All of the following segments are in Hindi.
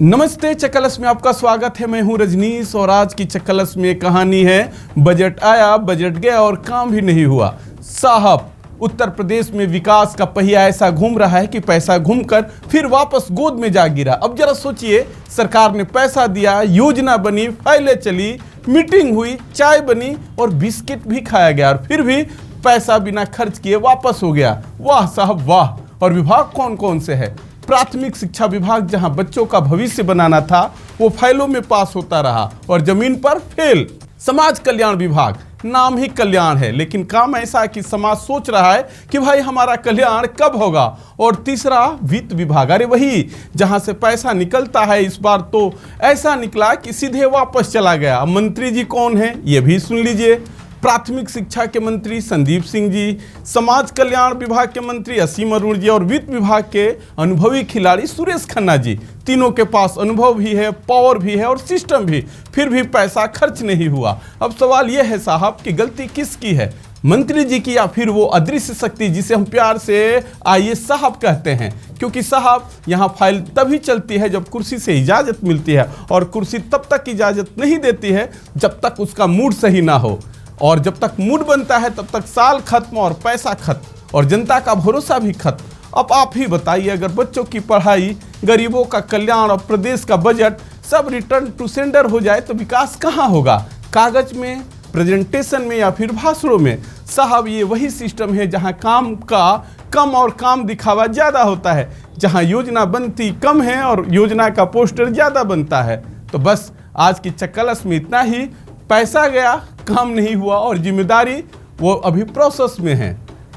नमस्ते, चक्कलस में आपका स्वागत है। मैं हूं रजनीश और आज की चक्कलस में कहानी है बजट आया, बजट गया और काम भी नहीं हुआ। साहब, उत्तर प्रदेश में विकास का पहिया ऐसा घूम रहा है कि पैसा घूमकर फिर वापस गोद में जा गिरा। अब जरा सोचिए, सरकार ने पैसा दिया, योजना बनी, फाइलें चली, मीटिंग हुई, चाय बनी और बिस्किट भी खाया गया और फिर भी पैसा बिना खर्च किए वापस हो गया। वाह साहब वाह। और विभाग कौन कौन से है? प्राथमिक शिक्षा विभाग, जहां बच्चों का भविष्य बनाना था, वो फाइलों में पास होता रहा और जमीन पर फेल। समाज कल्याण विभाग, नाम ही कल्याण है लेकिन काम ऐसा कि समाज सोच रहा है कि भाई हमारा कल्याण कब होगा। और तीसरा वित्त विभाग, अरे वही जहां से पैसा निकलता है, इस बार तो ऐसा निकला कि सीधे वापस चला गया। मंत्री जी कौन है ये भी सुन लीजिए। प्राथमिक शिक्षा के मंत्री संदीप सिंह जी, समाज कल्याण विभाग के मंत्री असीम अरुण जी और वित्त विभाग के अनुभवी खिलाड़ी सुरेश खन्ना जी। तीनों के पास अनुभव भी है, पावर भी है और सिस्टम भी, फिर भी पैसा खर्च नहीं हुआ। अब सवाल यह है साहब कि गलती किसकी है, मंत्री जी की या फिर वो अदृश्य शक्ति जिसे हम प्यार से आइए साहब कहते हैं? क्योंकि साहब, यहाँ फाइल तभी चलती है जब कुर्सी से इजाजत मिलती है और कुर्सी तब तक इजाजत नहीं देती है जब तक उसका मूड सही ना हो। और जब तक मूड बनता है तब तक साल खत्म और पैसा खत्म और जनता का भरोसा भी खत्म। अब आप ही बताइए, अगर बच्चों की पढ़ाई, गरीबों का कल्याण और प्रदेश का बजट सब रिटर्न टू सेंडर हो जाए तो विकास कहाँ होगा? कागज में, प्रेजेंटेशन में या फिर भाषणों में? साहब, ये वही सिस्टम है जहाँ काम का कम और काम दिखावा ज़्यादा होता है, जहाँ योजना बनती कम है और योजना का पोस्टर ज़्यादा बनता है। तो बस आज की चक्कलस में इतना ही। पैसा गया, काम नहीं हुआ और जिम्मेदारी वो अभी प्रोसेस में है।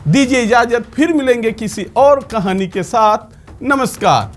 दीजिए इजाजत, फिर मिलेंगे किसी और कहानी के साथ। नमस्कार।